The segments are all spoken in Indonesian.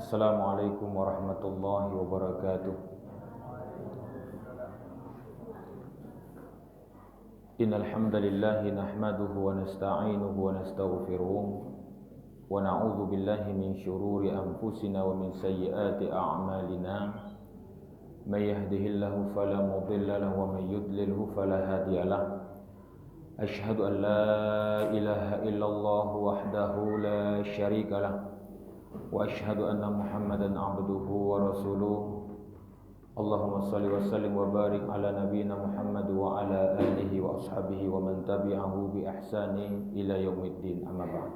Assalamualaikum warahmatullahi wabarakatuh. Innal hamdalillah nahmaduhu wa nasta'inuhu wa nastaghfiruh wa na'udzu billahi min shururi anfusina wa min sayyiati a'malina. May yahdihillahu fala mudilla lahu wa may yudlilhu fala hadiya lahu. Ashhadu an la ilaha illallah wahdahu la syarika lahu wa ashhadu anna Muhammadan abduhu wa rasuluh. Allahumma salli wa sallim wa barik ala nabiyyina Muhammad wa ala alihi wa ashabihi wa man tabi'ahu bi ihsani ila yaumiddin, amma ba'd.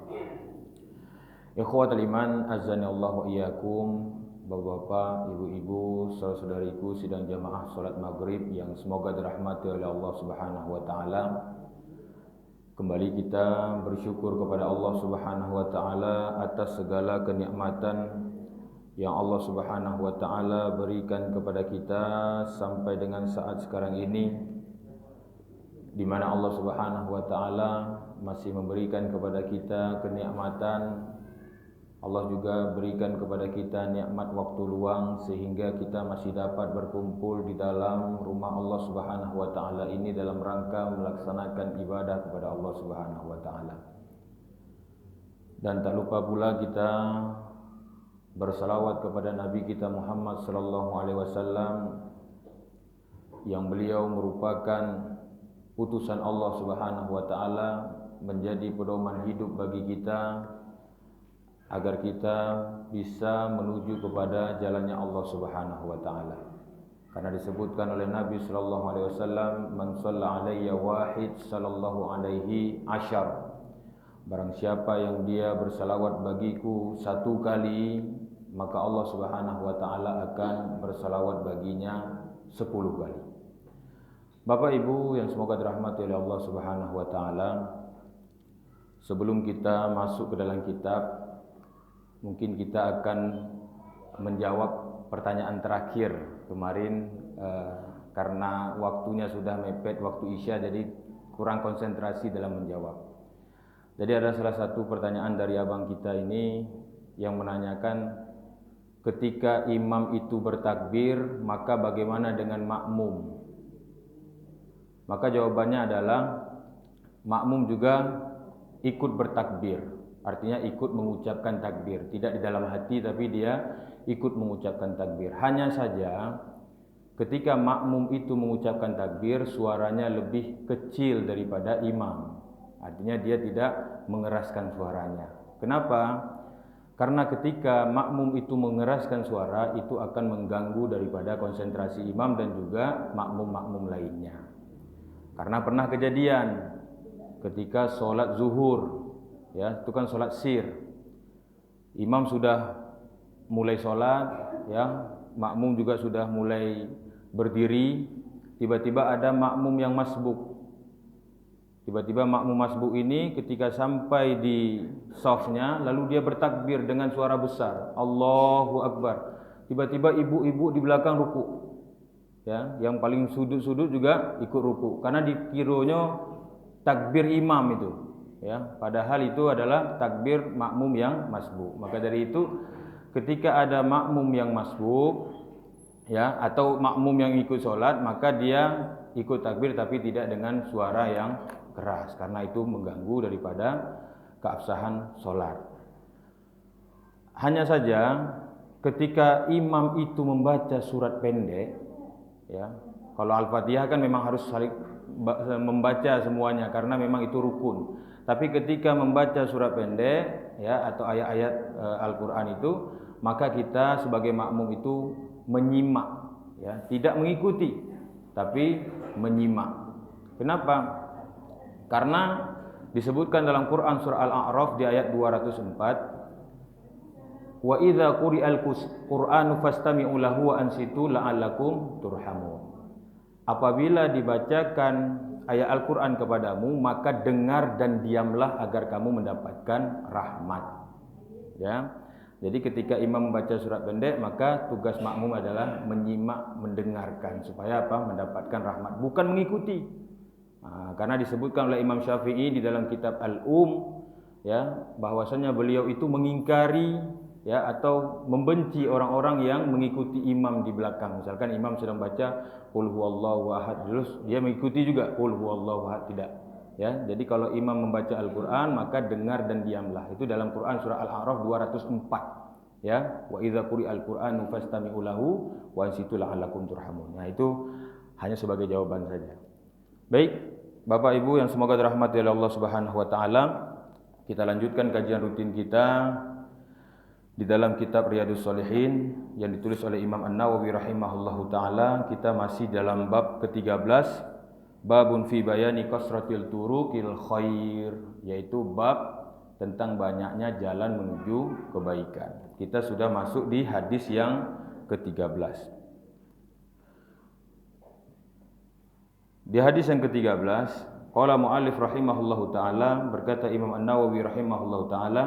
Ikhwatul iman, azani Allah wa iyyakum. Bapak-bapak, ibu-ibu, saudara-saudariku sidang jamaah salat maghrib yang semoga dirahmati oleh Allah Subhanahu wa taala. Kembali kita bersyukur kepada Allah Subhanahu wa taala atas segala kenikmatan yang Allah Subhanahu wa taala berikan kepada kita sampai dengan saat sekarang ini, di mana Allah Subhanahu wa taala masih memberikan kepada kita kenikmatan. Allah juga berikan kepada kita nikmat waktu luang sehingga kita masih dapat berkumpul di dalam rumah Allah Subhanahu wa taala ini dalam rangka melaksanakan ibadah kepada Allah Subhanahu wa taala. Dan tak lupa pula kita bersalawat kepada Nabi kita Muhammad sallallahu alaihi wasallam yang beliau merupakan utusan Allah Subhanahu wa taala menjadi pedoman hidup bagi kita agar kita bisa menuju kepada jalannya Allah Subhanahu wa taala. Karena disebutkan oleh Nabi sallallahu alaihi wasallam, "Man shalla alayya wahid sallallahu alaihi asyar." Barang siapa yang dia bersalawat bagiku satu kali, maka Allah Subhanahu wa taala akan bersalawat baginya 10 kali. Bapak Ibu yang semoga dirahmati oleh Allah Subhanahu wa taala, sebelum kita masuk ke dalam kitab, mungkin kita akan menjawab pertanyaan terakhir kemarin karena waktunya sudah mepet waktu Isya, jadi kurang konsentrasi dalam menjawab. Jadi ada salah satu pertanyaan dari abang kita ini yang menanyakan, ketika imam itu bertakbir, maka bagaimana dengan makmum? Maka jawabannya adalah makmum juga ikut bertakbir. Artinya ikut mengucapkan takbir, tidak di dalam hati tapi dia ikut mengucapkan takbir. Hanya saja ketika makmum itu mengucapkan takbir, suaranya lebih kecil daripada imam. Artinya dia tidak mengeraskan suaranya. Kenapa? Karena ketika makmum itu mengeraskan suara, itu akan mengganggu daripada konsentrasi imam dan juga makmum-makmum lainnya. Karena pernah kejadian ketika sholat zuhur, ya, itu kan sholat sir. Imam sudah mulai sholat, ya, makmum juga sudah mulai berdiri. Tiba-tiba ada makmum yang masbuk. Tiba-tiba makmum masbuk ini ketika sampai di shafnya, lalu dia bertakbir dengan suara besar, Allahu Akbar. Tiba-tiba ibu-ibu di belakang ruku, ya, yang paling sudut-sudut juga ikut ruku. Karena dikiranya takbir imam itu, ya, padahal itu adalah takbir makmum yang masbuk. Maka dari itu ketika ada makmum yang masbuk, ya, atau makmum yang ikut sholat, maka dia ikut takbir tapi tidak dengan suara yang keras, karena itu mengganggu daripada keabsahan sholat. Hanya saja ketika imam itu membaca surat pendek, ya, kalau Al-Fatihah kan memang harus saling membaca semuanya karena memang itu rukun. Tapi ketika membaca surat pendek, ya, atau ayat-ayat Al-Quran itu, maka kita sebagai makmum itu menyimak, ya, tidak mengikuti, tapi menyimak. Kenapa? Karena disebutkan dalam Quran surah Al-A'raf di ayat 204, "Wa idza quri'al Qur'anu fastami'u lahu wa ansitu la'allakum turhamun." Apabila dibacakan ayat Al-Quran kepadamu, maka dengar dan diamlah agar kamu mendapatkan rahmat. Ya. Jadi ketika imam membaca surat pendek, maka tugas makmum adalah menyimak, mendengarkan supaya apa? Mendapatkan rahmat, bukan mengikuti. Karena disebutkan oleh Imam Syafi'i di dalam kitab Al-Um, ya, bahwasanya beliau itu mengingkari ya, atau membenci orang-orang yang mengikuti imam di belakang. Misalkan imam sedang baca qul huwallahu ahad, terus dia mengikuti juga qul huwallahu ahad, tidak. Ya, jadi kalau imam membaca Al-Qur'an maka dengar dan diamlah. Itu dalam Quran surah Al-A'raf 204. Ya, wa idza quri'al Qur'anu fastami'u lahu wa ansitu la'allakum turhamun. Nah, itu hanya sebagai jawaban saja. Baik, Bapak Ibu yang semoga dirahmati oleh Allah Subhanahu wa taala, kita lanjutkan kajian rutin kita di dalam kitab Riyadhus Shalihin yang ditulis oleh Imam An-Nawawi rahimahullahu taala. Kita masih dalam bab ke-13, babun fi bayani kasratil turuqil khair, yaitu bab tentang banyaknya jalan menuju kebaikan. Kita sudah masuk di hadis yang ke-13. Di hadis yang ke-13, qala muallif rahimahullahu taala, berkata Imam An-Nawawi rahimahullahu taala,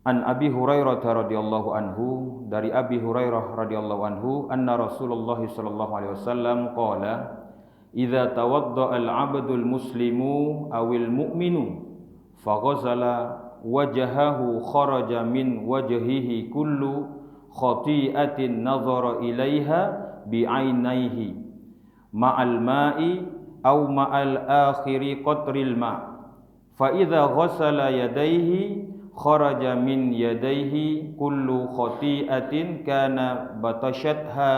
an Abi Hurairah radhiyallahu anhu, dari Abi Hurairah radhiyallahu anhu, anna Rasulullah sallallahu alaihi wasallam qala, idza tawaddaa al-'abdul muslimu awil mu'minu faghazala wajhahu kharaja min wajhihi kullu khati'atin nazara ilaiha bi'ainaihi ma'al ma'i aw ma'al akhiri qatril ma' fa idza ghasala yadayhi kharaja min yadayhi kullu khati'atin kana batashatha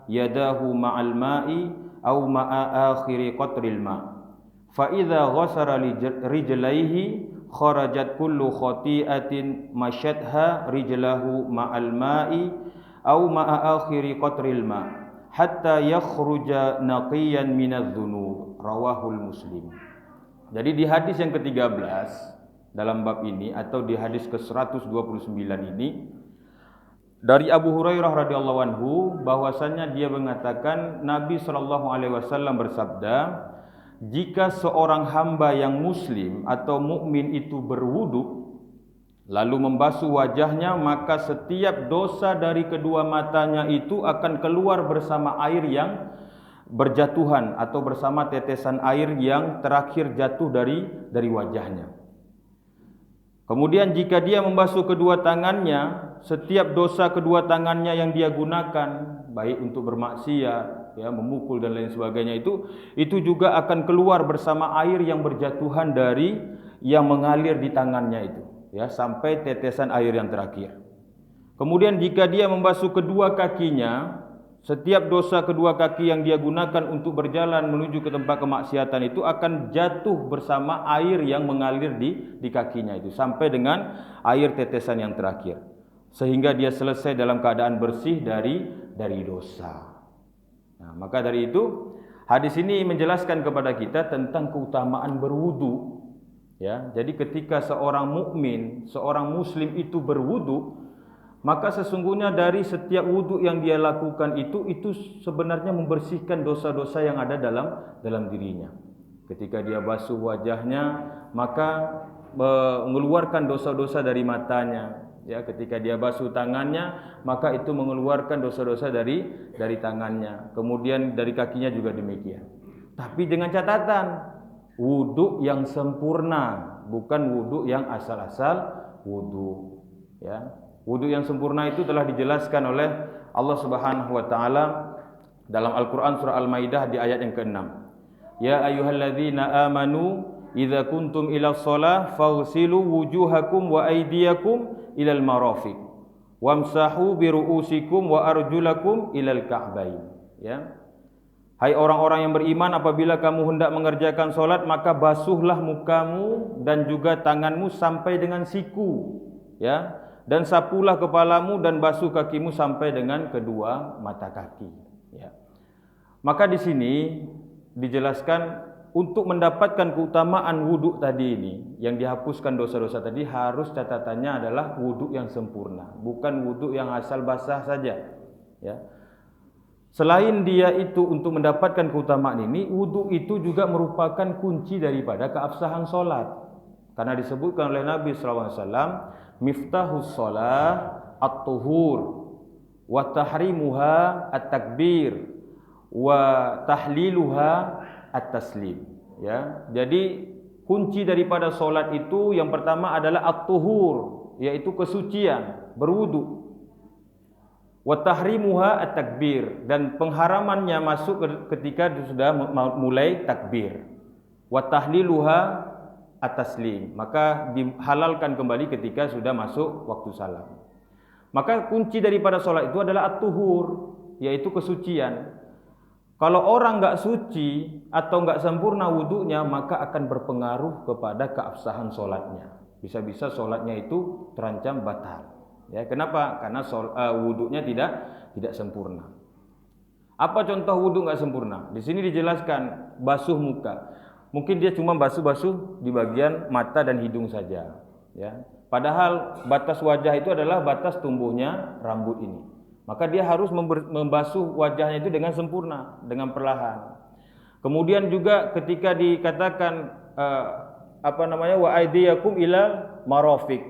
yadahu ma'al ma'i aw ma'a akhiri qatril ma' fa idza ghasara rijlaihi kharajat kullu khati'atin mashatha rijlahu ma'al ma'i aw ma'a akhiri qatril ma' hatta yakhruja naqiyan minadz-dzunub, rawahul Muslim. Jadi di hadis yang ke-13 dalam bab ini, atau di hadis ke-129 ini, dari Abu Hurairah radhiyallahu anhu, bahwasannya dia mengatakan Nabi sallallahu alaihi wasallam bersabda, jika seorang hamba yang muslim atau mukmin itu berwudu lalu membasuh wajahnya, maka setiap dosa dari kedua matanya itu akan keluar bersama air yang berjatuhan atau bersama tetesan air yang terakhir jatuh dari wajahnya. Kemudian jika dia membasuh kedua tangannya, setiap dosa kedua tangannya yang dia gunakan, baik untuk bermaksiat, ya, memukul dan lain sebagainya, itu juga akan keluar bersama air yang berjatuhan dari yang mengalir di tangannya itu, ya, sampai tetesan air yang terakhir. Kemudian jika dia membasuh kedua kakinya, setiap dosa kedua kaki yang dia gunakan untuk berjalan menuju ke tempat kemaksiatan itu akan jatuh bersama air yang mengalir di kakinya itu sampai dengan air tetesan yang terakhir, sehingga dia selesai dalam keadaan bersih dari dosa. Nah, maka dari itu hadis ini menjelaskan kepada kita tentang keutamaan berwudu. Ya, jadi ketika seorang mukmin, seorang muslim itu berwudu, maka sesungguhnya dari setiap wudu yang dia lakukan itu sebenarnya membersihkan dosa-dosa yang ada dalam dirinya. Ketika dia basuh wajahnya, maka mengeluarkan dosa-dosa dari matanya. Ya, ketika dia basuh tangannya, maka itu mengeluarkan dosa-dosa dari tangannya. Kemudian dari kakinya juga demikian. Tapi dengan catatan, wudu yang sempurna, bukan wudu yang asal-asal wudu. Ya. Wudu yang sempurna itu telah dijelaskan oleh Allah Subhanahu wa taala dalam Al-Qur'an surah Al-Maidah di ayat yang ke-6. Ya ayyuhalladzina amanu idza kuntum ila shalah faghsilu wujuhakum wa aydiyakum ilal marafiq wamsahu bi ru'usikum wa arjulakum ilal ka'bain. Ya. Hai orang-orang yang beriman, apabila kamu hendak mengerjakan salat, maka basuhlah mukamu dan juga tanganmu sampai dengan siku. Ya. Dan sapulah kepalamu dan basuh kakimu sampai dengan kedua mata kaki. Ya. Maka di sini dijelaskan untuk mendapatkan keutamaan wudhu tadi ini, yang dihapuskan dosa-dosa tadi, harus catatannya adalah wudhu yang sempurna, bukan wudhu yang asal basah saja. Ya. Selain dia itu untuk mendapatkan keutamaan ini, wudhu itu juga merupakan kunci daripada keabsahan solat. Karena disebutkan oleh Nabi SAW, miftahus shalah at-tuhur wa tahrimuha at-takbir wa tahliluha at-taslim. Ya, jadi kunci daripada solat itu yang pertama adalah at-tuhur, yaitu kesucian, berwudu. Wa tahrimuha at-takbir, dan pengharamannya masuk ketika sudah mulai takbir. Wa tahliluha at-taslim, maka dihalalkan kembali ketika sudah masuk waktu salam. Maka kunci daripada solat itu adalah at-tuhur, yaitu kesucian. Kalau orang enggak suci atau enggak sempurna wudunya, maka akan berpengaruh kepada keabsahan solatnya. Bisa-bisa solatnya itu terancam batal. Ya, kenapa? Karena wudunya tidak sempurna. Apa contoh wudu enggak sempurna? Di sini dijelaskan basuh muka. Mungkin dia cuma basuh-basuh di bagian mata dan hidung saja, ya. Padahal batas wajah itu adalah batas tumbuhnya rambut ini. Maka dia harus membasuh wajahnya itu dengan sempurna, dengan perlahan. Kemudian juga ketika dikatakan wa aydiyakum ilal marafiq,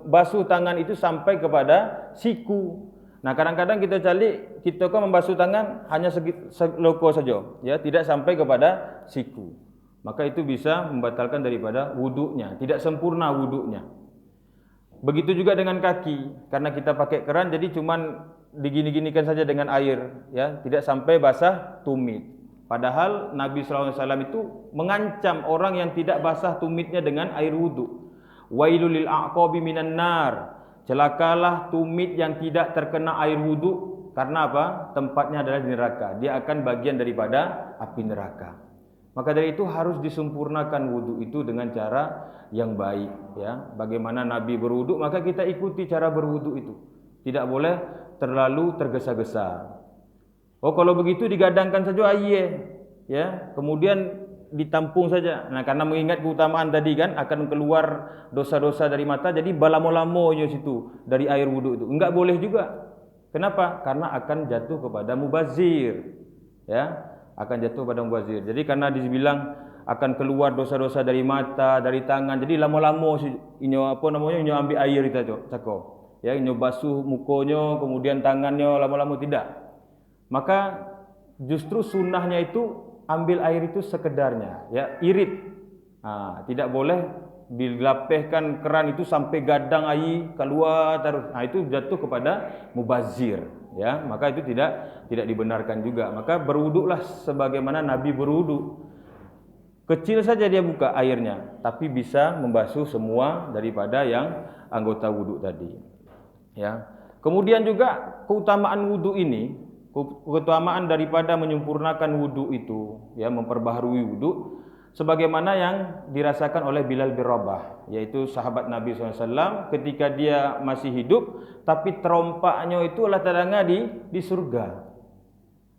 basuh tangan itu sampai kepada siku. Nah, kadang-kadang kita kan membasuh tangan hanya seloko saja, ya, tidak sampai kepada siku. Maka itu bisa membatalkan daripada wudunya, tidak sempurna wudunya. Begitu juga dengan kaki, karena kita pakai keran jadi cuman digini-ginikan saja dengan air, ya, tidak sampai basah tumit. Padahal Nabi SAW itu mengancam orang yang tidak basah tumitnya dengan air wudu. Wailul lil a'qabi minan nar. Celakalah tumit yang tidak terkena air wudu, karena apa? Tempatnya adalah di neraka. Dia akan bagian daripada api neraka. Maka dari itu harus disempurnakan wudu itu dengan cara yang baik, ya. Bagaimana Nabi berwudu, maka kita ikuti cara berwudu itu. Tidak boleh terlalu tergesa-gesa. Oh, kalau begitu digadangkan saja air, ya. Kemudian ditampung saja. Nah, karena mengingat keutamaan tadi kan akan keluar dosa-dosa dari mata, jadi balamo-lamonya situ dari air wudu itu. Enggak boleh juga. Kenapa? Karena akan jatuh kepada mubazir, ya. Akan jatuh pada mubazir. Jadi karena dibilang akan keluar dosa-dosa dari mata, dari tangan. Jadi lama-lama inyo ambil air kita cako. Ya, inyo basuh mukonya, kemudian tangannya lama-lama tidak. Maka justru sunnahnya itu ambil air itu sekedarnya, ya, irit. Tidak boleh dilapehkan keran itu sampai gadang air keluar terus. Itu jatuh kepada mubazir, ya. Maka itu tidak dibenarkan juga. Maka berwuduklah sebagaimana Nabi berwudu. Kecil saja dia buka airnya, tapi bisa membasuh semua daripada yang anggota wudu tadi, ya. Kemudian juga keutamaan wudu ini, keutamaan daripada menyempurnakan wudu itu, ya, memperbaharui wudu, sebagaimana yang dirasakan oleh Bilal bin Rabah, yaitu sahabat Nabi SAW ketika dia masih hidup, tapi terompaknya itu Allah Ta'ala di surga.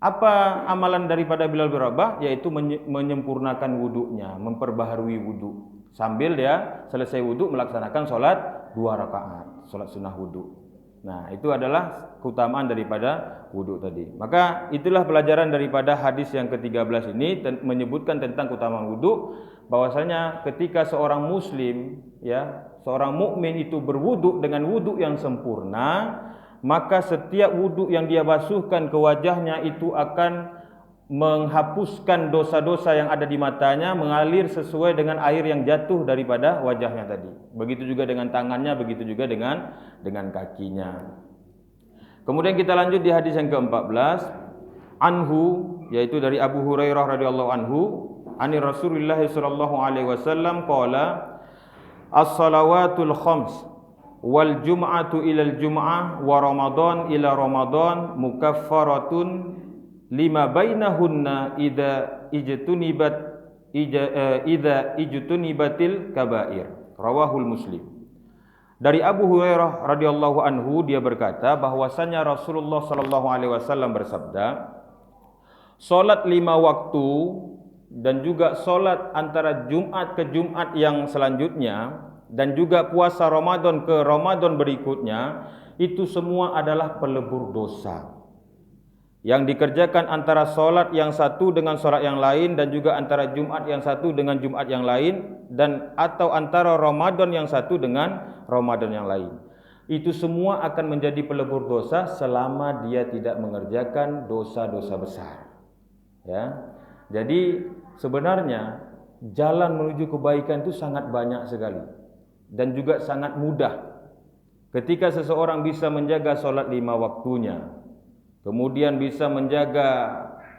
Apa amalan daripada Bilal bin Rabah? Yaitu menyempurnakan wudunya, memperbaharui wudu. Sambil dia selesai wudu melaksanakan sholat 2 rakaat, sholat sunnah wudu. Nah, itu adalah keutamaan daripada wudu tadi. Maka itulah pelajaran daripada hadis yang ke-13 ini menyebutkan tentang keutamaan wudu, bahwasanya ketika seorang muslim, ya, seorang mukmin itu berwudu dengan wudu yang sempurna, maka setiap wudu yang dia basuhkan ke wajahnya itu akan menghapuskan dosa-dosa yang ada di matanya, mengalir sesuai dengan air yang jatuh daripada wajahnya tadi. Begitu juga dengan tangannya, begitu juga dengan kakinya. Kemudian kita lanjut di hadis yang ke-14, anhu, yaitu dari Abu Hurairah radhiyallahu anhu, ani Rasulullah sallallahu alaihi wasallam qala as-salawatul khams wal jum'atu ilal jum'ah wa ramadan ila ramadan mukaffaratun lima bainahunna idza ijtunibatil kabair. Rawahul Muslim. Dari Abu Hurairah radhiyallahu anhu, dia berkata bahwasanya Rasulullah sallallahu alaihi wasallam bersabda, salat 5 waktu dan juga salat antara Jumat ke Jumat yang selanjutnya dan juga puasa Ramadan ke Ramadan berikutnya, itu semua adalah pelebur dosa. Yang dikerjakan antara solat yang satu dengan solat yang lain, dan juga antara Jumat yang satu dengan Jumat yang lain, dan atau antara Ramadan yang satu dengan Ramadan yang lain. Itu semua akan menjadi pelebur dosa selama dia tidak mengerjakan dosa-dosa besar. Ya. Jadi sebenarnya jalan menuju kebaikan itu sangat banyak sekali. dan juga sangat mudah. Ketika seseorang bisa menjaga solat 5 waktunya, kemudian bisa menjaga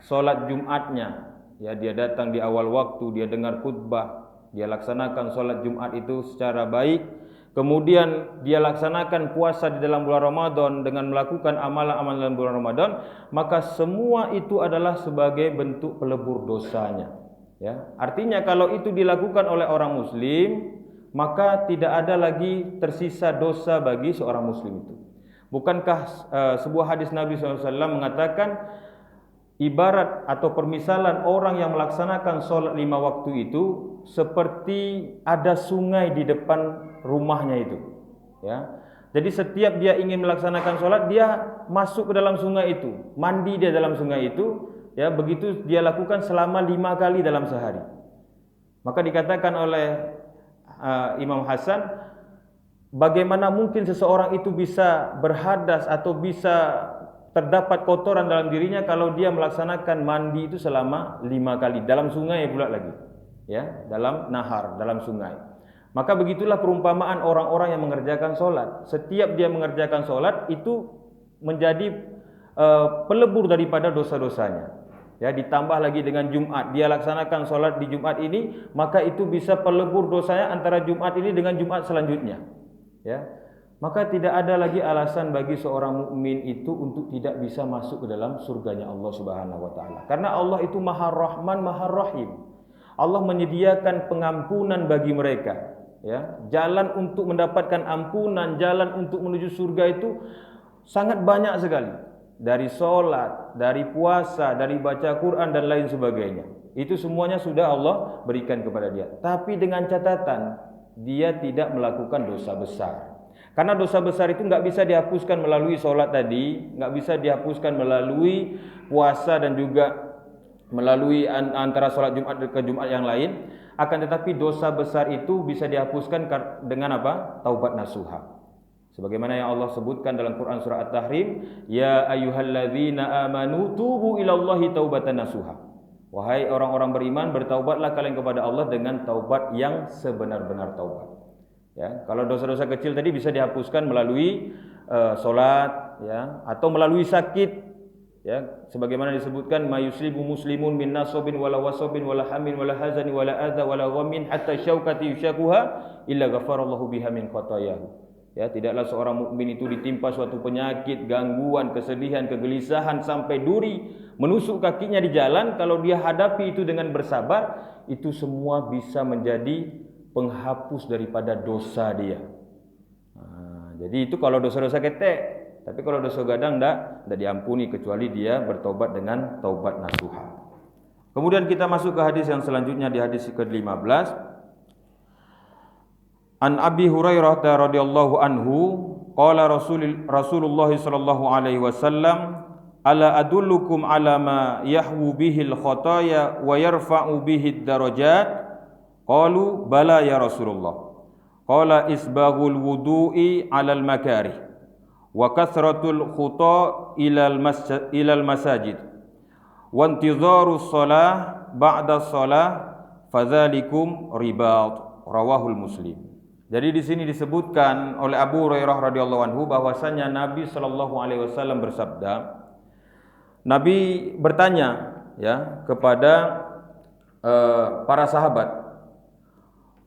solat Jumatnya, ya, dia datang di awal waktu, dia dengar khutbah, dia laksanakan solat Jumat itu secara baik, kemudian dia laksanakan puasa di dalam bulan Ramadan dengan melakukan amalan-amalan dalam bulan Ramadan, maka semua itu adalah sebagai bentuk pelebur dosanya. Ya, artinya kalau itu dilakukan oleh orang Muslim, maka tidak ada lagi tersisa dosa bagi seorang Muslim itu. Bukankah sebuah hadis Nabi SAW mengatakan ibarat atau permisalan orang yang melaksanakan sholat 5 waktu itu seperti ada sungai di depan rumahnya itu, ya. Jadi setiap dia ingin melaksanakan sholat, dia masuk ke dalam sungai itu, mandi dia dalam sungai itu, ya. Begitu dia lakukan selama 5 kali dalam sehari. Maka dikatakan oleh Imam Hasan, bagaimana mungkin seseorang itu bisa berhadas atau bisa terdapat kotoran dalam dirinya kalau dia melaksanakan mandi itu selama 5 kali dalam sungai pula lagi, ya, dalam nahar, dalam sungai. Maka begitulah perumpamaan orang-orang yang mengerjakan solat. Setiap dia mengerjakan solat itu menjadi pelebur daripada dosa-dosanya. Ya, ditambah lagi dengan Jumat, dia laksanakan solat di Jumat ini, maka itu bisa pelebur dosanya antara Jumat ini dengan Jumat selanjutnya. Ya, maka tidak ada lagi alasan bagi seorang mukmin itu untuk tidak bisa masuk ke dalam surganya Allah Subhanahu wa taala. Karena Allah itu Maha Rahman, Maha Rahim. Allah menyediakan pengampunan bagi mereka, ya. Jalan untuk mendapatkan ampunan, jalan untuk menuju surga itu sangat banyak sekali. Dari solat, dari puasa, dari baca Quran dan lain sebagainya. Itu semuanya sudah Allah berikan kepada dia. Tapi dengan catatan, dia tidak melakukan dosa besar. Karena dosa besar itu nggak bisa dihapuskan melalui solat tadi, nggak bisa dihapuskan melalui puasa dan juga melalui antara solat Jumat ke Jumat yang lain. Akan tetapi dosa besar itu bisa dihapuskan dengan apa? Taubat nasuha. Sebagaimana yang Allah sebutkan dalam Quran surah At-Tahrim, ya ayyuhalladzina amanu tubu ilallahi taubatan nasuha. Wahai orang-orang beriman, bertaubatlah kalian kepada Allah dengan taubat yang sebenar-benar taubat. Ya, kalau dosa-dosa kecil tadi bisa dihapuskan melalui salat, ya, atau melalui sakit, ya, sebagaimana disebutkan mayuslibu muslimun min nasabin wala wasabin wala hamin wala hazani wala adza wala ghamin hatta syaukati yushakuha illa ghafarallahu biha min khatayahu. Ya, tidaklah seorang mukmin itu ditimpa suatu penyakit, gangguan, kesedihan, kegelisahan sampai duri menusuk kakinya di jalan, kalau dia hadapi itu dengan bersabar, itu semua bisa menjadi penghapus daripada dosa dia. Jadi itu kalau dosa-dosa ketek, tapi kalau dosa gadang tidak diampuni kecuali dia bertobat dengan taubat nasuha. Kemudian kita masuk ke hadis yang selanjutnya, di hadis ke-15. An Abi Hurairah radhiyallahu anhu qala Rasulullah sallallahu alaihi wasallam ala adullukum ala ma yahwu bihil khataya wa yarfa'u bihid darajat qalu bala ya Rasulullah qala isbaghul wudu'i 'alal makarih wa kathratul khuta ilal masajid wa intidharus shalah ba'da shalah fadzalikum ribat rawahul Muslim. Jadi di sini disebutkan oleh Abu Hurairah radhiyallahu anhu bahwasanya Nabi sallallahu alaihi wasallam bersabda, Nabi bertanya, ya, kepada para sahabat,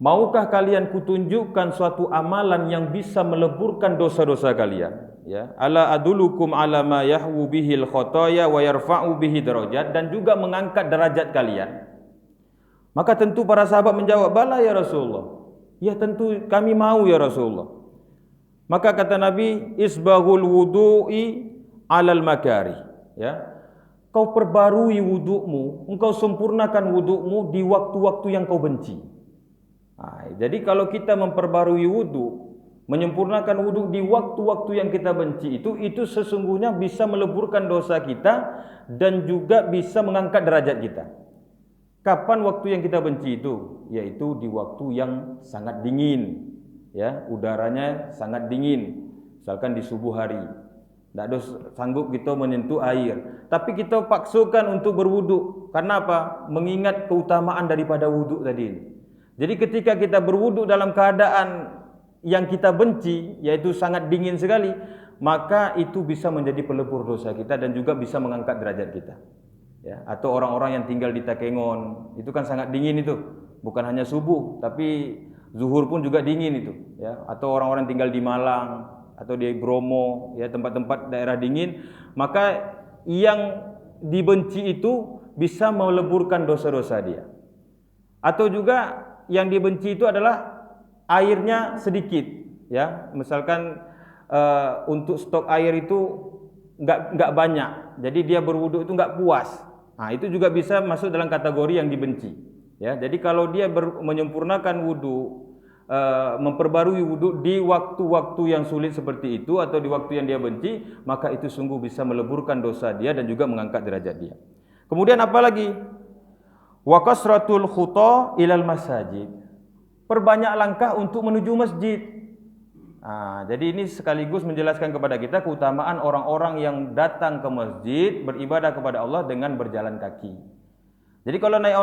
maukah kalian kutunjukkan suatu amalan yang bisa meleburkan dosa-dosa kalian, ya, ala adulukum ala ma yahwu bihil khataya wa yarfa'u bihi darajat, dan juga mengangkat derajat kalian. Maka tentu para sahabat menjawab, bala ya Rasulullah. Ya, tentu kami mau ya Rasulullah. Maka kata Nabi, isbaghul wudu'i 'alal makarih, ya. Kau perbarui wudukmu, engkau sempurnakan wudukmu di waktu-waktu yang kau benci. Jadi kalau kita memperbarui wuduk, menyempurnakan wuduk di waktu-waktu yang kita benci, itu sesungguhnya bisa meleburkan dosa kita dan juga bisa mengangkat derajat kita. Kapan waktu yang kita benci itu? Yaitu di waktu yang sangat dingin, ya, udaranya sangat dingin. Misalkan di subuh hari, tidak ada sanggup kita menyentuh air, tapi kita paksakan untuk berwuduk. Karena apa? Mengingat keutamaan daripada wuduk tadi. Jadi ketika kita berwuduk dalam keadaan yang kita benci, yaitu sangat dingin sekali, maka itu bisa menjadi pelebur dosa kita dan juga bisa mengangkat derajat kita. Ya, atau orang-orang yang tinggal di Takengon, itu kan sangat dingin itu. Bukan hanya subuh, tapi zuhur pun juga dingin itu, ya. Atau orang-orang tinggal di Malang atau di Bromo, ya, tempat-tempat daerah dingin, maka yang dibenci itu bisa meleburkan dosa-dosa dia. Atau juga yang dibenci itu adalah airnya sedikit, ya. Misalkan untuk stok air itu nggak banyak, jadi dia berwudu itu nggak puas. Nah, itu juga bisa masuk dalam kategori yang dibenci. Ya, jadi kalau dia menyempurnakan wudu, memperbarui wudu di waktu-waktu yang sulit seperti itu atau di waktu yang dia benci, maka itu sungguh bisa meleburkan dosa dia dan juga mengangkat derajat dia. Kemudian apa lagi? Wa kasratul khuta ilal masajid. Perbanyak langkah untuk menuju masjid. Jadi ini sekaligus menjelaskan kepada kita keutamaan orang-orang yang datang ke masjid beribadah kepada Allah dengan berjalan kaki. Jadi kalau naik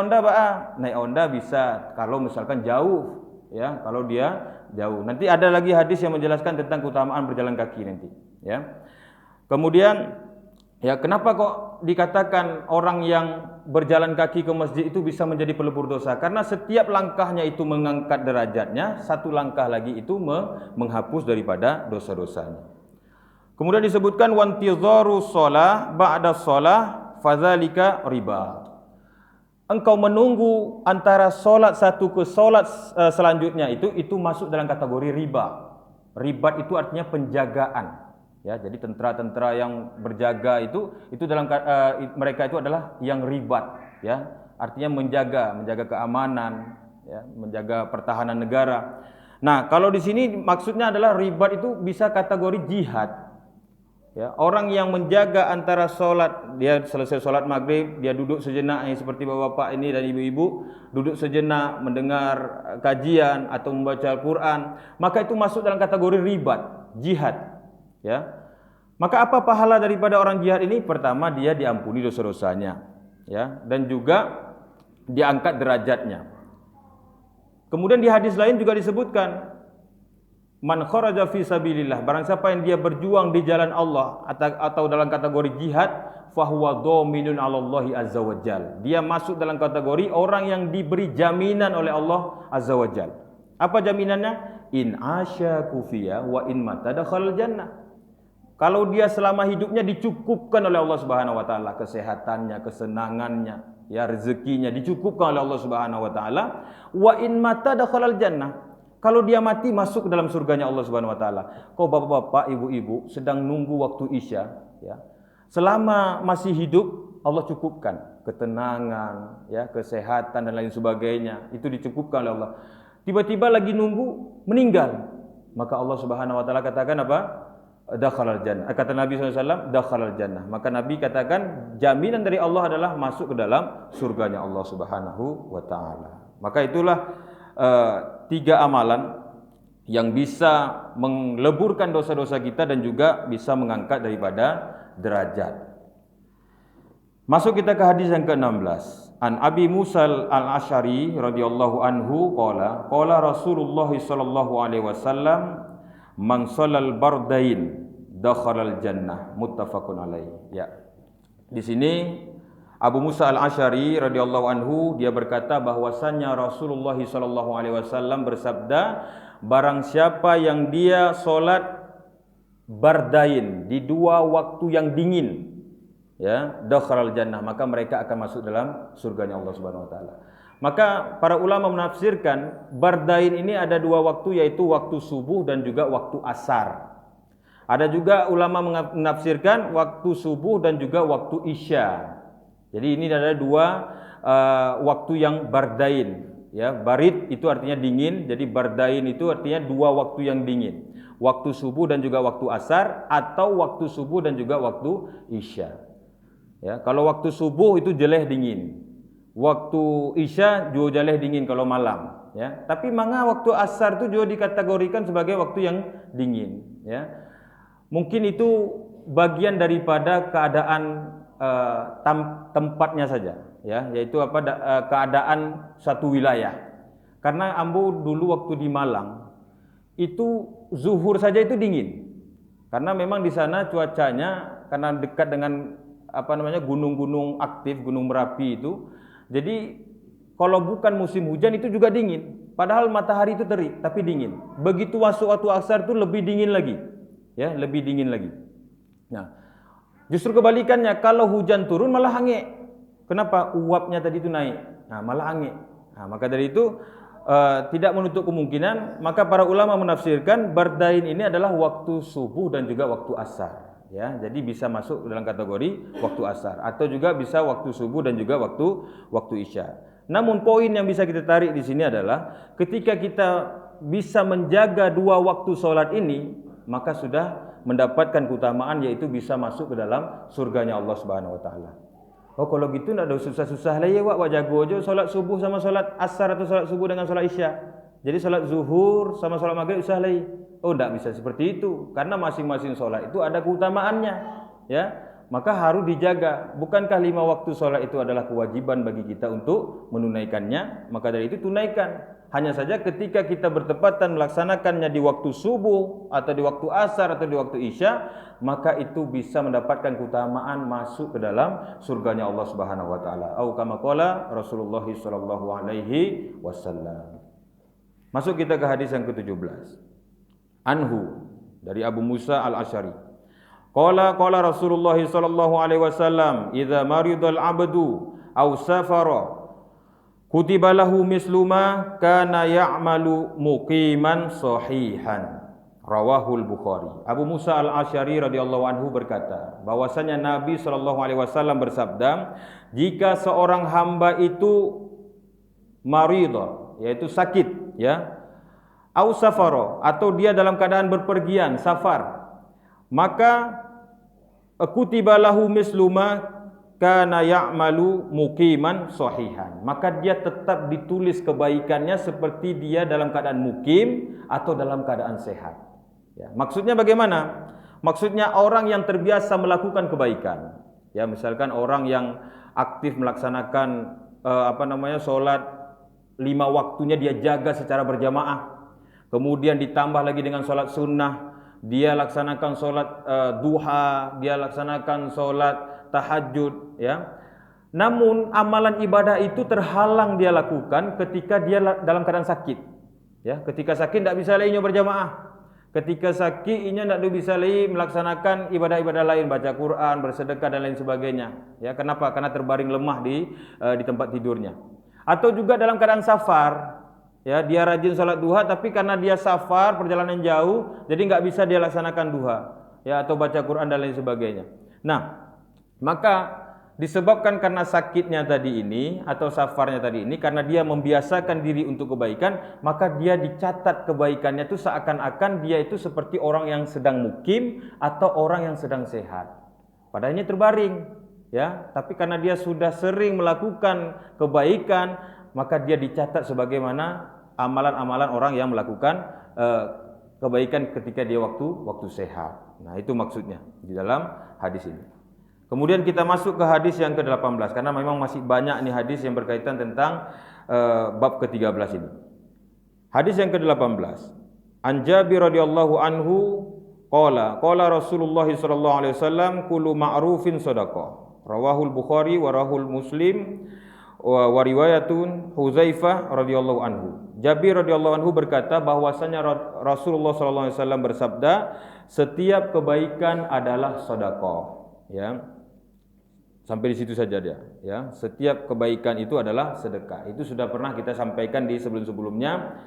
Honda bisa kalau misalkan jauh, ya, kalau dia jauh. Nanti ada lagi hadis yang menjelaskan tentang keutamaan berjalan kaki nanti, ya. Kemudian, ya, kenapa kok dikatakan orang yang berjalan kaki ke masjid itu bisa menjadi pelebur dosa? Karena setiap langkahnya itu mengangkat derajatnya, satu langkah lagi itu menghapus daripada dosa-dosanya. Kemudian disebutkan wantizaru shalah ba'da shalah fadzalika riba. Engkau menunggu antara solat satu ke solat selanjutnya itu masuk dalam kategori riba. Ribat itu artinya penjagaan. Ya, jadi tentara-tentara yang berjaga itu dalam mereka itu adalah yang ribat, ya. Artinya menjaga keamanan, ya, menjaga pertahanan negara. Nah, kalau di sini maksudnya adalah ribat itu bisa kategori jihad. Ya, orang yang menjaga antara solat, dia selesai solat maghrib, dia duduk sejenak, seperti bapak-bapak ini dan ibu-ibu, duduk sejenak mendengar kajian atau membaca Al-Quran, maka itu masuk dalam kategori ribat, jihad. Ya, maka apa pahala daripada orang jihad ini? Pertama, dia diampuni dosa-dosanya, ya, dan juga diangkat derajatnya. Kemudian di hadis lain juga disebutkan, man kharaja fi sabilillah, barang siapa yang dia berjuang di jalan Allah atau dalam kategori jihad, fahuwa dhaminun 'alallahi azza wajal. Dia masuk dalam kategori orang yang diberi jaminan oleh Allah azza wajal. Apa jaminannya? In asya kufiya wa in mata dakhalal jannah. Kalau dia selama hidupnya dicukupkan oleh Allah Subhanahu wa taala, kesehatannya, kesenangannya, ya, rezekinya dicukupkan oleh Allah Subhanahu wa taala, wa in mata dakhalal jannah. Kalau dia mati masuk ke dalam surganya Allah Subhanahu wa taala. Kau bapak-bapak, ibu-ibu sedang nunggu waktu Isya, ya. Selama masih hidup Allah cukupkan ketenangan, ya, kesehatan dan lain sebagainya. Itu dicukupkan oleh Allah. Tiba-tiba lagi nunggu meninggal. Maka Allah Subhanahu wa taala katakan apa? Dakhalal jannah. Kata Nabi SAW, dakhalal jannah. Maka Nabi katakan jaminan dari Allah adalah masuk ke dalam surganya Allah Subhanahu wa taala. Maka itulah 3 amalan yang bisa meleburkan dosa-dosa kita dan juga bisa mengangkat daripada derajat. Masuk kita ke hadis yang ke-16. An Abi Musa al-Asy'ari radhiyallahu anhu qala Rasulullah sallallahu alaihi wasallam man shalal bardain dakhalal jannah, muttafaqun alaih. Ya. Di sini Abu Musa al-Asy'ari radhiyallahu anhu dia berkata bahwasannya Rasulullah sallallahu alaihi wasallam bersabda, barang siapa yang dia solat bardain di 2 waktu yang dingin, ya, dakhalal jannah, maka mereka akan masuk dalam surganya Allah Subhanahu wa taala. Maka para ulama menafsirkan bardain ini ada 2 waktu, yaitu waktu subuh dan juga waktu asar. Ada juga ulama menafsirkan waktu subuh dan juga waktu isya. Jadi ini adalah 2 waktu yang bardain, ya. Barid itu artinya dingin, jadi bardain itu artinya 2 waktu yang dingin. Waktu subuh dan juga waktu asar, atau waktu subuh dan juga waktu isya. Ya, kalau waktu subuh itu jeleh dingin. Waktu isya juga jeleh dingin kalau malam, ya. Tapi manga waktu asar itu juga dikategorikan sebagai waktu yang dingin, ya. Mungkin itu bagian daripada keadaan tempatnya saja, ya, yaitu keadaan satu wilayah. Karena ambo dulu waktu di Malang itu zuhur saja itu dingin. Karena memang di sana cuacanya karena dekat dengan gunung-gunung aktif, gunung Merapi itu. Jadi kalau bukan musim hujan itu juga dingin. Padahal matahari itu terik tapi dingin. Begitu masuk waktu asar itu lebih dingin lagi. Ya, lebih dingin lagi. Nah, justru kebalikannya, kalau hujan turun malah hangat. Kenapa? Uapnya tadi itu naik. Nah, malah hangat. Nah, maka dari itu tidak menutup kemungkinan, maka para ulama menafsirkan bardain ini adalah waktu subuh dan juga waktu asar. Ya, jadi bisa masuk dalam kategori waktu asar atau juga bisa waktu subuh dan juga waktu isya. Namun poin yang bisa kita tarik di sini adalah ketika kita bisa menjaga dua waktu sholat ini, maka sudah mendapatkan keutamaan, yaitu bisa masuk ke dalam surganya Allah Subhanahu wa taala. Oh, kalau gitu tidak ada susah-susah lah ya, wak jago aja solat subuh sama solat asar atau solat subuh dengan solat isya. Jadi solat zuhur sama solat maghrib usah lagi. Oh, tidak bisa seperti itu, karena masing-masing solat itu ada keutamaannya, ya. Maka harus dijaga. Bukankah 5 waktu solat itu adalah kewajiban bagi kita untuk menunaikannya? Maka dari itu tunaikan. Hanya saja ketika kita bertepatan melaksanakannya di waktu subuh atau di waktu asar atau di waktu isya, maka itu bisa mendapatkan keutamaan masuk ke dalam surganya Allah Subhanahu wa taala. Au kama qala Rasulullah sallallahu alaihi wasallam. Masuk kita ke hadis yang ke-17. Anhu, dari Abu Musa Al-Asy'ari. Qala Rasulullah sallallahu alaihi wasallam, "Idza maridal 'abdu aw safara kutiba lahu mislu ma kana ya'malu muqiman sahihan." Rawahul Bukhari. Abu Musa Al-Asy'ari radhiyallahu anhu berkata, bahwasanya Nabi sallallahu alaihi wasallam bersabda, jika seorang hamba itu maridha, yaitu sakit, ya, au safara, atau dia dalam keadaan berpergian, safar, maka kutiba lahu mislu ma kana ya'malu muqiman sahihan, maka dia tetap ditulis kebaikannya seperti dia dalam keadaan mukim atau dalam keadaan sehat. Ya, maksudnya bagaimana? Maksudnya orang yang terbiasa melakukan kebaikan, ya, misalkan orang yang aktif melaksanakan sholat 5 waktunya dia jaga secara berjamaah, kemudian ditambah lagi dengan sholat sunnah, dia laksanakan sholat duha, dia laksanakan sholat tahajud, ya. Namun amalan ibadah itu terhalang dia lakukan ketika dia dalam keadaan sakit, ya. Ketika sakit tidak bisa lagi berjamaah, ketika sakit inya tidak bisa lagi melaksanakan ibadah-ibadah lain, baca Quran, bersedekah dan lain sebagainya, ya. Kenapa? Karena terbaring lemah di tempat tidurnya. Atau juga dalam keadaan safar, ya, dia rajin sholat duha tapi karena dia safar, perjalanan jauh, jadi nggak bisa dia laksanakan duha, ya, atau baca Quran dan lain sebagainya. Nah, maka disebabkan karena sakitnya tadi ini atau safarnya tadi ini, karena dia membiasakan diri untuk kebaikan, maka dia dicatat kebaikannya itu seakan-akan dia itu seperti orang yang sedang mukim atau orang yang sedang sehat. Padahal ini terbaring, ya, tapi karena dia sudah sering melakukan kebaikan, maka dia dicatat sebagaimana amalan-amalan orang yang melakukan kebaikan ketika dia waktu sehat. Nah, itu maksudnya di dalam hadis ini. Kemudian kita masuk ke hadis yang ke-18, karena memang masih banyak nih hadis yang berkaitan tentang bab ke-13 ini. Hadis yang ke-18. An Jabir radhiyallahu anhu qala Rasulullah sallallahu alaihi wasallam kullu ma'rufin shadaqah. Rawahul Bukhari wa rahul Muslim wa riwayatun Huzaifah radhiyallahu anhu. Jabir radhiyallahu anhu berkata bahwasanya Rasulullah sallallahu alaihi wasallam bersabda, setiap kebaikan adalah sedekah, ya. Sampai di situ saja dia, ya. Setiap kebaikan itu adalah sedekah. Itu sudah pernah kita sampaikan di sebelum-sebelumnya.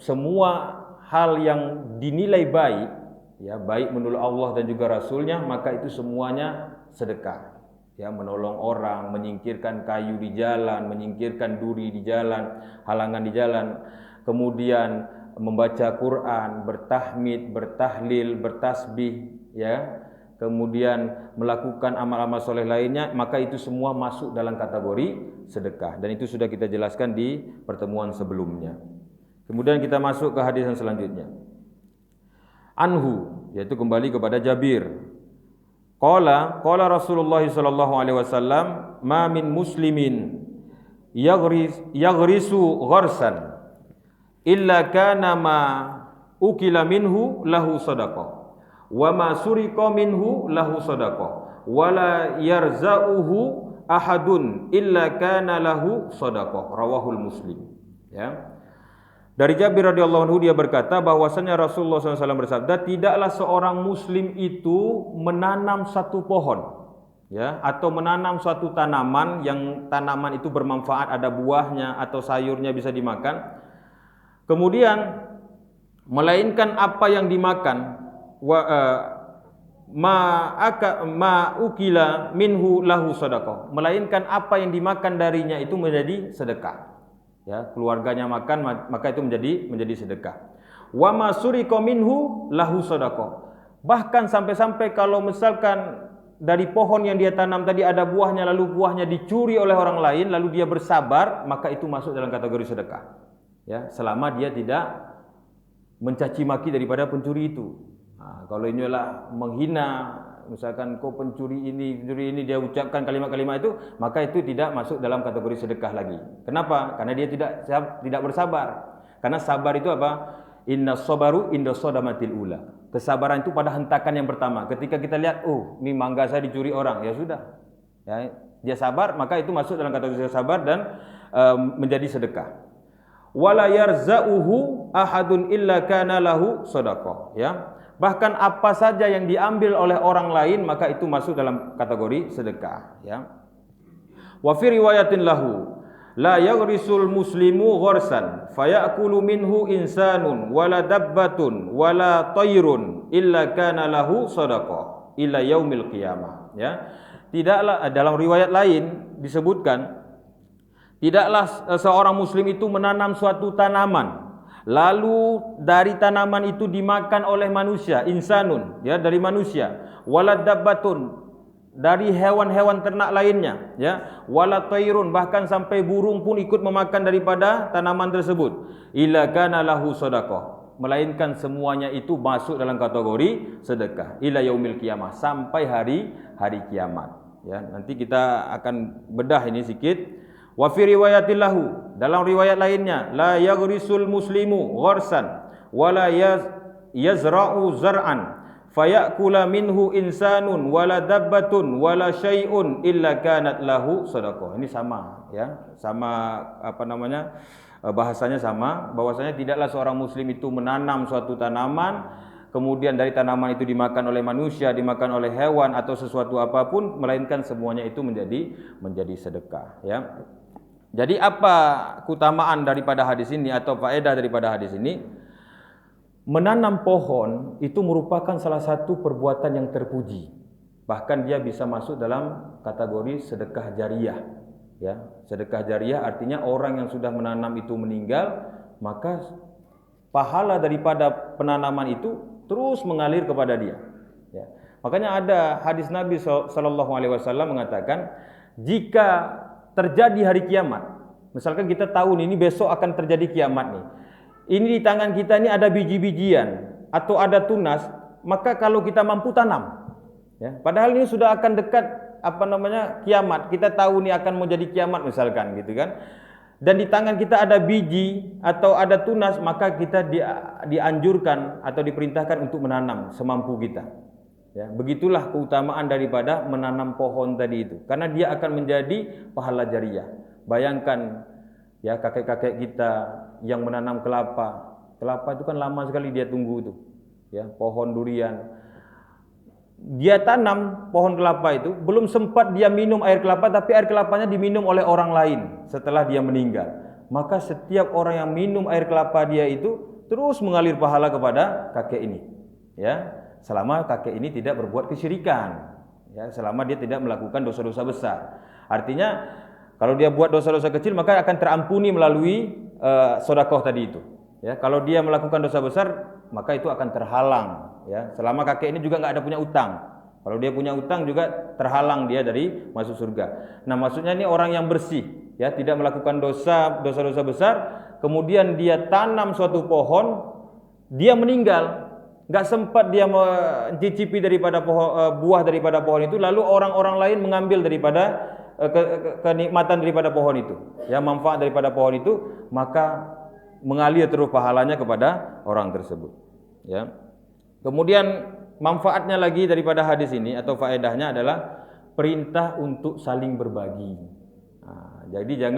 Semua hal yang dinilai baik, ya, baik menurut Allah dan juga Rasulnya, maka itu semuanya sedekah. Ya, menolong orang, menyingkirkan kayu di jalan, menyingkirkan duri di jalan, halangan di jalan, kemudian membaca Quran, bertahmid, bertahlil, bertasbih, ya, kemudian melakukan amal-amal soleh lainnya, maka itu semua masuk dalam kategori sedekah, dan itu sudah kita jelaskan di pertemuan sebelumnya. Kemudian kita masuk ke hadis yang selanjutnya. Anhu, yaitu kembali kepada Jabir. Qala Rasulullah sallallahu alaihi wasallam, ma min muslimin yaghrisu gharsan illa kana ma ukila minhu lahu shadaqah wa ma suriqa minhu lahu shadaqah wa la yarza'uhu ahadun illa kana lahu shadaqah. Rawahul Muslim. Ya. Dari Jabir radhiyallahu anhu dia berkata bahwasanya Rasulullah SAW bersabda, tidaklah seorang muslim itu menanam satu pohon, ya, atau menanam suatu tanaman yang tanaman itu bermanfaat, ada buahnya atau sayurnya bisa dimakan, kemudian melainkan apa yang dimakan ma ukila minhu lahu shadaqah, melainkan apa yang dimakan darinya itu menjadi sedekah. Ya, keluarganya makan maka itu menjadi sedekah. Wa ma suriqa minhu lahu shadaqah. Bahkan sampai-sampai kalau misalkan dari pohon yang dia tanam tadi ada buahnya, lalu buahnya dicuri oleh orang lain, lalu dia bersabar, maka itu masuk dalam kategori sedekah. Ya, selama dia tidak mencaci maki daripada pencuri itu. Nah, kalau inilah menghina, misalkan kau pencuri ini dia ucapkan kalimat-kalimat itu, maka itu tidak masuk dalam kategori sedekah lagi. Kenapa? Karena dia tidak bersabar. Karena sabar itu apa? Inna sabaru inda sodamatil ula. Kesabaran itu pada hentakan yang pertama. Ketika kita lihat, oh, ini mangga saya dicuri orang, ya sudah. Ya, dia sabar, maka itu masuk dalam kategori sabar dan menjadi sedekah. Wala yarza'uhu ahadun illa kana lahu shadaqah. Ya. Bahkan apa saja yang diambil oleh orang lain maka itu masuk dalam kategori sedekah, ya. Wa fi riwayatin lahu la yaghrisul muslimu gharsan fayakulu minhu insanun wala dabbatun wala tayrun illa kana lahu shadaqah ila yaumil qiyamah, ya. Tidaklah, dalam riwayat lain disebutkan, tidaklah seorang muslim itu menanam suatu tanaman lalu dari tanaman itu dimakan oleh manusia, insanun, ya, dari manusia, walad dabbatun, dari hewan-hewan ternak lainnya, ya, wala tayrun, bahkan sampai burung pun ikut memakan daripada tanaman tersebut, illa kana lahu shadaqah, melainkan semuanya itu masuk dalam kategori sedekah ila yaumil qiyamah, sampai hari kiamat, ya. Nanti kita akan bedah ini sedikit. Wa fi riwayatin lahu, dalam riwayat lainnya, la yaghrisul muslimu gharsan wala yazra'u zar'an fayakula minhu insanun wala dabbatun wala syai'un illa kanat lahu shadaqah. Ini sama, ya, sama bahasanya sama, bahwasanya tidaklah seorang muslim itu menanam suatu tanaman kemudian dari tanaman itu dimakan oleh manusia, dimakan oleh hewan atau sesuatu apapun, melainkan semuanya itu menjadi sedekah, ya. Jadi apa keutamaan daripada hadis ini atau faedah daripada hadis ini? Menanam pohon itu merupakan salah satu perbuatan yang terpuji. Bahkan dia bisa masuk dalam kategori sedekah jariyah, ya. Sedekah jariyah artinya orang yang sudah menanam itu meninggal, maka pahala daripada penanaman itu terus mengalir kepada dia, ya. Makanya ada hadis Nabi SAW mengatakan, jika terjadi hari kiamat, misalkan kita tahu ini besok akan terjadi kiamat nih, ini di tangan kita ini ada biji-bijian atau ada tunas, maka kalau kita mampu tanam, ya, padahal ini sudah akan dekat kiamat, kita tahu ini akan mau jadi kiamat misalkan gitu kan, dan di tangan kita ada biji atau ada tunas, maka kita dianjurkan atau diperintahkan untuk menanam semampu kita. Ya, begitulah keutamaan daripada menanam pohon tadi itu, karena dia akan menjadi pahala jariyah. Bayangkan, ya, kakek-kakek kita yang menanam kelapa itu kan lama sekali dia tunggu itu, ya, pohon durian. Dia tanam pohon kelapa itu, belum sempat dia minum air kelapa, tapi air kelapanya diminum oleh orang lain setelah dia meninggal. Maka setiap orang yang minum air kelapa dia itu terus mengalir pahala kepada kakek ini, ya. Selama kakek ini tidak berbuat kesyirikan, ya, selama dia tidak melakukan dosa-dosa besar. Artinya kalau dia buat dosa-dosa kecil maka akan terampuni melalui sedekah tadi itu, ya. Kalau dia melakukan dosa besar maka itu akan terhalang, ya. Selama kakek ini juga nggak ada punya utang. Kalau dia punya utang juga terhalang dia dari masuk surga. Nah, maksudnya ini orang yang bersih, ya, tidak melakukan dosa-dosa besar, kemudian dia tanam suatu pohon, dia meninggal, nggak sempat dia mencicipi daripada buah daripada pohon itu, lalu orang-orang lain mengambil daripada kenikmatan daripada pohon itu, ya, manfaat daripada pohon itu, maka mengalir terus pahalanya kepada orang tersebut. ya. Kemudian manfaatnya lagi daripada hadis ini atau faedahnya adalah perintah untuk saling berbagi. Nah, jadi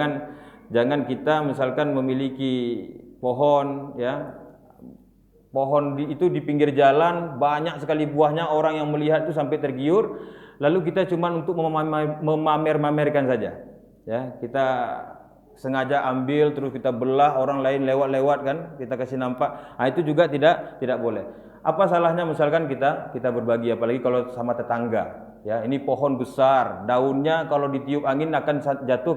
jangan kita misalkan memiliki pohon, ya, pohon itu di pinggir jalan banyak sekali buahnya, orang yang melihat itu sampai tergiur, lalu kita cuma untuk memamer-mamerkan saja, ya, kita sengaja ambil terus kita belah, orang lain lewat-lewat kan kita kasih nampak. Nah, itu juga tidak boleh. Apa salahnya misalkan kita berbagi, apalagi kalau sama tetangga, ya, ini pohon besar, daunnya kalau ditiup angin akan jatuh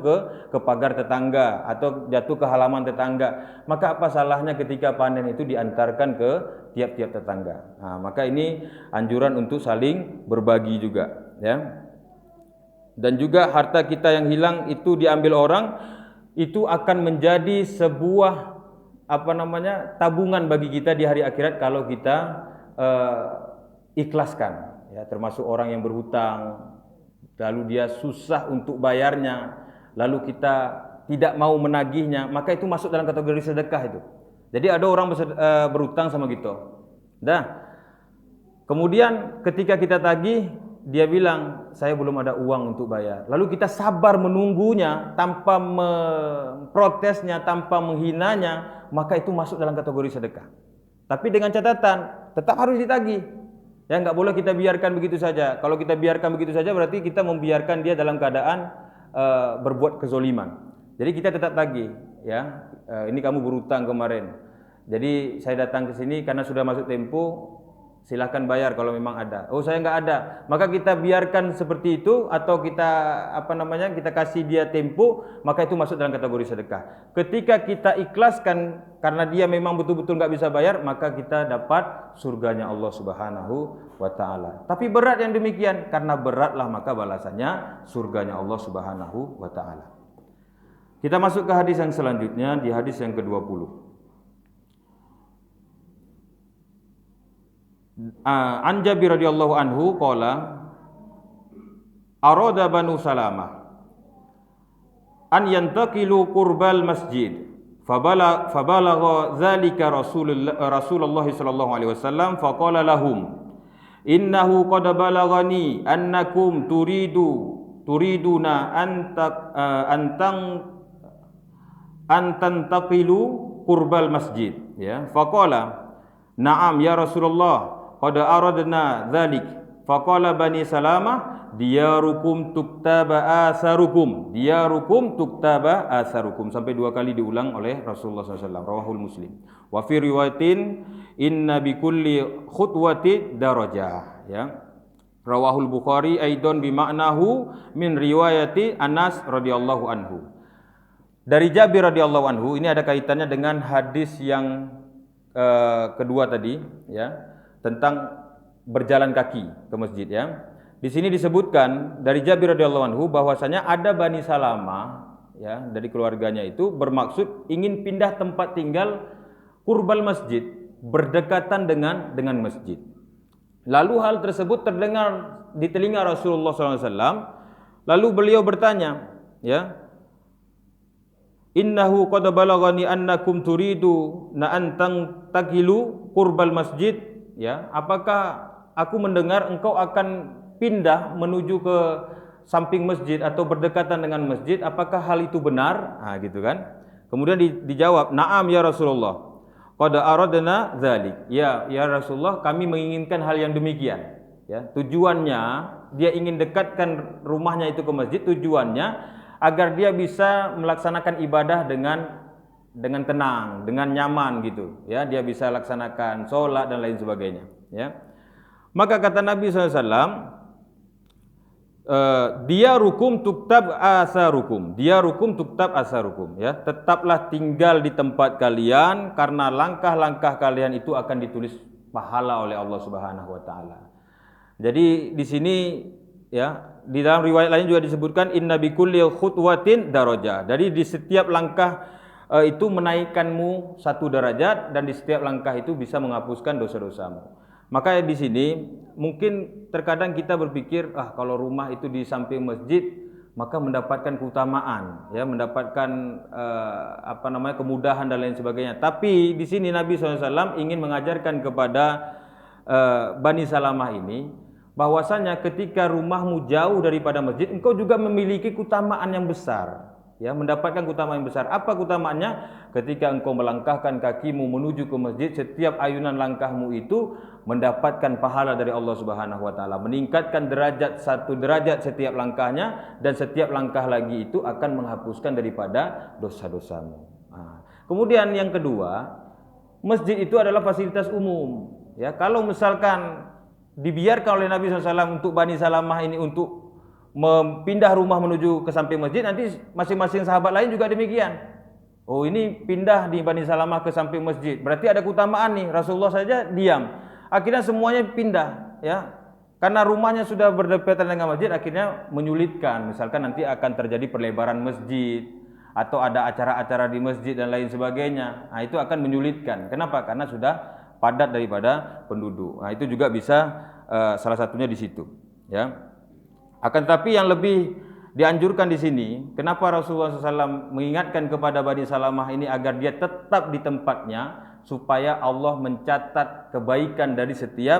ke pagar tetangga atau jatuh ke halaman tetangga. Maka apa salahnya ketika panen itu diantarkan ke tiap-tiap tetangga. Nah, maka ini anjuran untuk saling berbagi juga, ya. Dan juga harta kita yang hilang itu diambil orang, itu akan menjadi sebuah tabungan bagi kita di hari akhirat kalau kita ikhlaskan, ya, termasuk orang yang berhutang lalu dia susah untuk bayarnya, lalu kita tidak mau menagihnya, maka itu masuk dalam kategori sedekah itu. Jadi ada orang berhutang sama kita, kemudian ketika kita tagih, dia bilang saya belum ada uang untuk bayar, lalu kita sabar menunggunya tanpa memprotesnya, tanpa menghinanya, maka itu masuk dalam kategori sedekah. Tapi dengan catatan tetap harus ditagih, ya, nggak boleh kita biarkan begitu saja. Kalau kita biarkan begitu saja berarti kita membiarkan dia dalam keadaan berbuat kezoliman. Jadi kita tetap tagih, ya, ini kamu berutang kemarin, jadi saya datang ke sini karena sudah masuk tempo, silahkan bayar kalau memang ada. Oh, saya nggak ada, maka kita biarkan seperti itu, atau kita kita kasih dia tempo, maka itu masuk dalam kategori sedekah. Ketika kita ikhlaskan karena dia memang betul-betul nggak bisa bayar, maka kita dapat surganya Allah Subhanahu wa Ta'ala. Tapi berat yang demikian, karena beratlah maka balasannya surganya Allah Subhanahu wa Ta'ala. Kita masuk ke hadis yang selanjutnya, di hadis yang ke-20. An Jabir radhiyallahu anhu qala arada Banu Salamah an yantaqilu qurbal masjid fabalagha dzalika Rasulullah sallallahu alaihi wasallam faqala lahum innahu qad balaghani annakum turiduna an tantaqilu qurbal masjid, ya. Faqala na'am ya Rasulullah qad aradna dzalik. Faqala Bani Salamah diyarukum tuktaba asarukum, diyarukum tuktaba asarukum, sampai 2 kali diulang oleh Rasulullah SAW. Rawahul Muslim. Wa fi riwayatin inna bi kulli khutwati darajah, ya. Rawahul Bukhari aidan bi ma'nahu min riwayati Anas radhiyallahu anhu. Dari Jabir radhiyallahu anhu, ini ada kaitannya dengan hadis yang kedua tadi, ya, tentang berjalan kaki ke masjid, ya. Di sini disebutkan dari Jabir radhiyallahu anhu bahwasanya ada Bani Salamah, ya, dari keluarganya itu bermaksud ingin pindah tempat tinggal qurbal masjid, berdekatan dengan masjid. Lalu hal tersebut terdengar di telinga Rasulullah SAW. Lalu beliau bertanya, ya, innahu qad balaghani annakum turidu na antang takilu qurbal masjid, ya, apakah aku mendengar engkau akan pindah menuju ke samping masjid atau berdekatan dengan masjid, apakah hal itu benar? Nah, gitu kan. Kemudian dijawab, na'am ya Rasulullah, qad aradna dzalik. Ya Rasulullah, kami menginginkan hal yang demikian, ya. Tujuannya dia ingin dekatkan rumahnya itu ke masjid, tujuannya agar dia bisa melaksanakan ibadah dengan tenang, dengan nyaman gitu, ya. Dia bisa laksanakan sholat dan lain sebagainya, ya. Maka kata Nabi SAW, diyarukum tuktab asarukum, diyarukum tuktab asarukum, ya. Tetaplah tinggal di tempat kalian karena langkah-langkah kalian itu akan ditulis pahala oleh Allah Subhanahu wa Ta'ala. Jadi di sini, ya, di dalam riwayat lain juga disebutkan inna bi kulli khutwatin darajah. Jadi di setiap langkah itu menaikkanmu 1 derajat, dan di setiap langkah itu bisa menghapuskan dosa-dosamu. Maka di sini mungkin terkadang kita berpikir, kalau rumah itu di samping masjid maka mendapatkan keutamaan, ya, mendapatkan kemudahan dan lain sebagainya. Tapi di sini Nabi SAW ingin mengajarkan kepada Bani Salamah ini bahwasanya ketika rumahmu jauh daripada masjid, engkau juga memiliki keutamaan yang besar, ya, mendapatkan keutamaan yang besar. Apa keutamaannya? Ketika engkau melangkahkan kakimu menuju ke masjid, setiap ayunan langkahmu itu mendapatkan pahala dari Allah Subhanahu wa taala, meningkatkan derajat 1 derajat setiap langkahnya, dan setiap langkah lagi itu akan menghapuskan daripada dosa-dosamu. Kemudian yang kedua, masjid itu adalah fasilitas umum, ya. Kalau misalkan dibiarkan oleh Nabi SAW untuk Bani Salamah ini untuk pindah rumah menuju ke samping masjid, nanti masing-masing sahabat lain juga demikian. Oh, ini pindah di Bani Salamah ke samping masjid, berarti ada keutamaan nih. Rasulullah saja diam, akhirnya semuanya pindah, ya, karena rumahnya sudah berdekatan dengan masjid, akhirnya menyulitkan. Misalkan nanti akan terjadi perlebaran masjid atau ada acara-acara di masjid dan lain sebagainya. Nah, itu akan menyulitkan. Kenapa? Karena sudah padat daripada penduduk. Nah, itu juga bisa salah satunya di situ, ya. Akan tetapi yang lebih dianjurkan di sini, kenapa Rasulullah SAW mengingatkan kepada Bani Salamah ini agar dia tetap di tempatnya, supaya Allah mencatat kebaikan dari setiap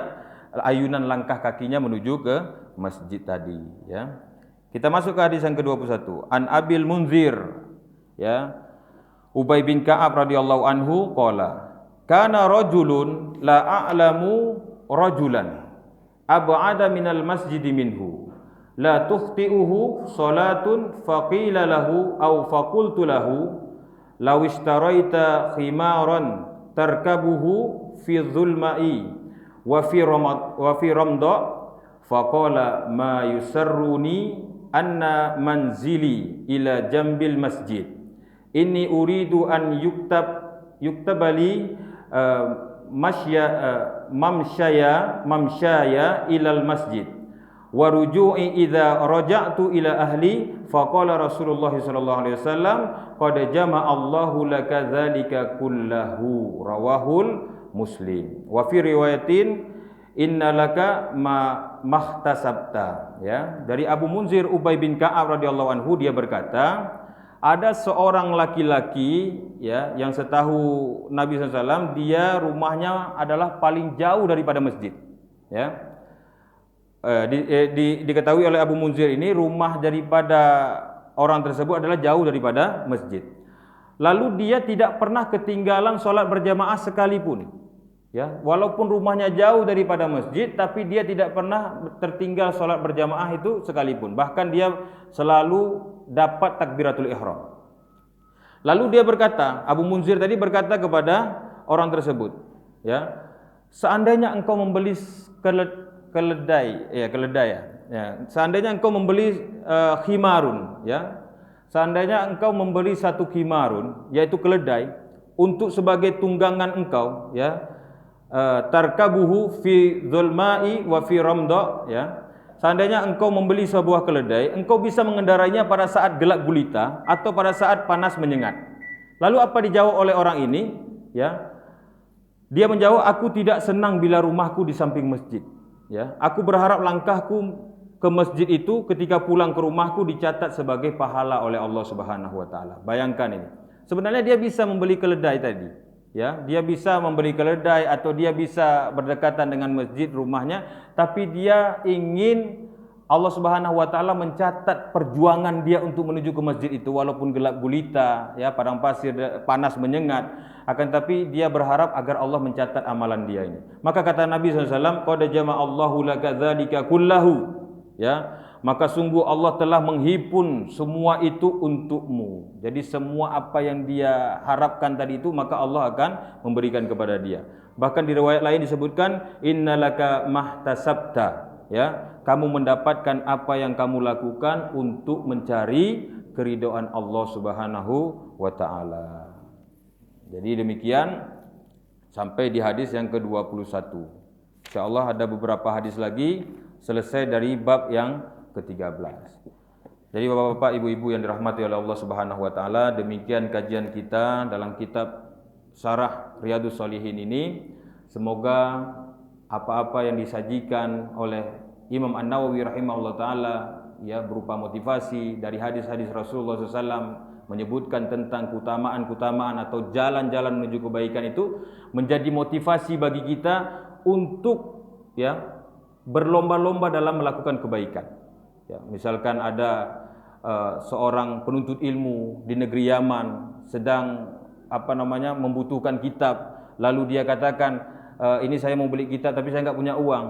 ayunan langkah kakinya menuju ke masjid tadi, ya. Kita masuk ke hadis yang ke-21. An Abil Munzir, ya, Ubay bin Ka'ab radhiyallahu anhu qala, kana rajulun la a'lamu rajulan ab'ada minal masjidi minhu la tukhti'uhu salatun faqila lahu aw faqultu lahu law ishtaraita khimaran tarkabuhu fi dhulma'i wa fi ramda faqala ma yusarruni anna manzili ila jambil masjid inni uridu an yuktabali mamsyaya ilal masjid wa ruju'i idza raja'tu ila ahli faqala Rasulullah sallallahu alaihi wasallam qad jama'a Allahu laka dzalika kullahu rawahul Muslim wa fi riwayatin innalaka mahtasabta, ya. Dari Abu Munzir Ubay bin Ka'ab radhiyallahu anhu, dia berkata, ada seorang laki-laki, ya, yang setahu Nabi SAW dia rumahnya adalah paling jauh daripada masjid, ya. Diketahui oleh Abu Munzir ini rumah daripada orang tersebut adalah jauh daripada masjid. Lalu dia tidak pernah ketinggalan sholat berjamaah sekalipun, ya. Walaupun rumahnya jauh daripada masjid, tapi dia tidak pernah tertinggal sholat berjamaah itu sekalipun. Bahkan dia selalu dapat takbiratul ihram. Lalu dia berkata, Abu Munzir tadi berkata kepada orang tersebut, ya, seandainya engkau membeli keledai, ya, seandainya engkau membeli khimarun, ya, seandainya engkau membeli satu khimarun, yaitu keledai, untuk sebagai tunggangan engkau, ya, tarkabuhu fi zulma'i wa fi ramda, ya. Seandainya engkau membeli sebuah keledai, engkau bisa mengendarainya pada saat gelap gulita atau pada saat panas menyengat. Lalu apa dijawab oleh orang ini, ya? Dia menjawab, aku tidak senang bila rumahku di samping masjid, ya. Aku berharap langkahku ke masjid itu ketika pulang ke rumahku dicatat sebagai pahala oleh Allah Subhanahu wa taala. Bayangkan ini. Sebenarnya dia bisa membeli keledai tadi, ya, dia bisa membeli keledai atau dia bisa berdekatan dengan masjid rumahnya, tapi dia ingin Allah Subhanahu wa taala mencatat perjuangan dia untuk menuju ke masjid itu walaupun gelap gulita, ya, padang pasir, panas menyengat, akan tapi dia berharap agar Allah mencatat amalan dia ini. Maka kata Nabi SAW, qad jama'allahu laka dzalika kullahu, ya, maka sungguh Allah telah menghimpun semua itu untukmu. Jadi semua apa yang dia harapkan tadi itu, maka Allah akan memberikan kepada dia. Bahkan di riwayat lain disebutkan, innalaka mahtasabta, ya, kamu mendapatkan apa yang kamu lakukan untuk mencari keridhaan Allah Subhanahu wa taala. Jadi demikian sampai di hadis yang ke-21. Insyaallah ada beberapa hadis lagi selesai dari bab yang ke-13. Jadi bapak-bapak, ibu-ibu yang dirahmati oleh Allah Subhanahu wa taala, demikian kajian kita dalam kitab Syarah Riyadhus Shalihin ini. Semoga apa-apa yang disajikan oleh Imam An-Nawawi rahimahullah taala ya berupa motivasi dari hadis-hadis Rasulullah SAW menyebutkan tentang keutamaan-keutamaan atau jalan-jalan menuju kebaikan itu menjadi motivasi bagi kita untuk ya berlomba-lomba dalam melakukan kebaikan. Ya, misalkan ada seorang penuntut ilmu di negeri Yaman sedang membutuhkan kitab, lalu dia katakan ini saya mau beli kitab tapi saya nggak punya uang,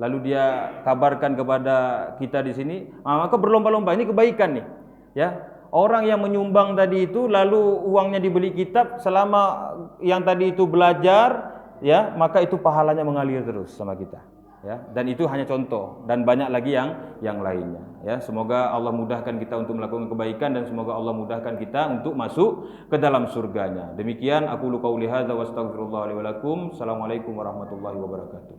lalu dia kabarkan kepada kita di sini, maka berlomba-lomba, ini kebaikan nih ya. Orang yang menyumbang tadi itu lalu uangnya dibeli kitab, selama yang tadi itu belajar ya, maka itu pahalanya mengalir terus sama kita. Ya, dan itu hanya contoh dan banyak lagi yang lainnya ya. Semoga Allah mudahkan kita untuk melakukan kebaikan dan semoga Allah mudahkan kita untuk masuk ke dalam surganya. Demikian aku qauli hadza wa astaghfirullah li wa lakum. Assalamualaikum warahmatullahi wabarakatuh.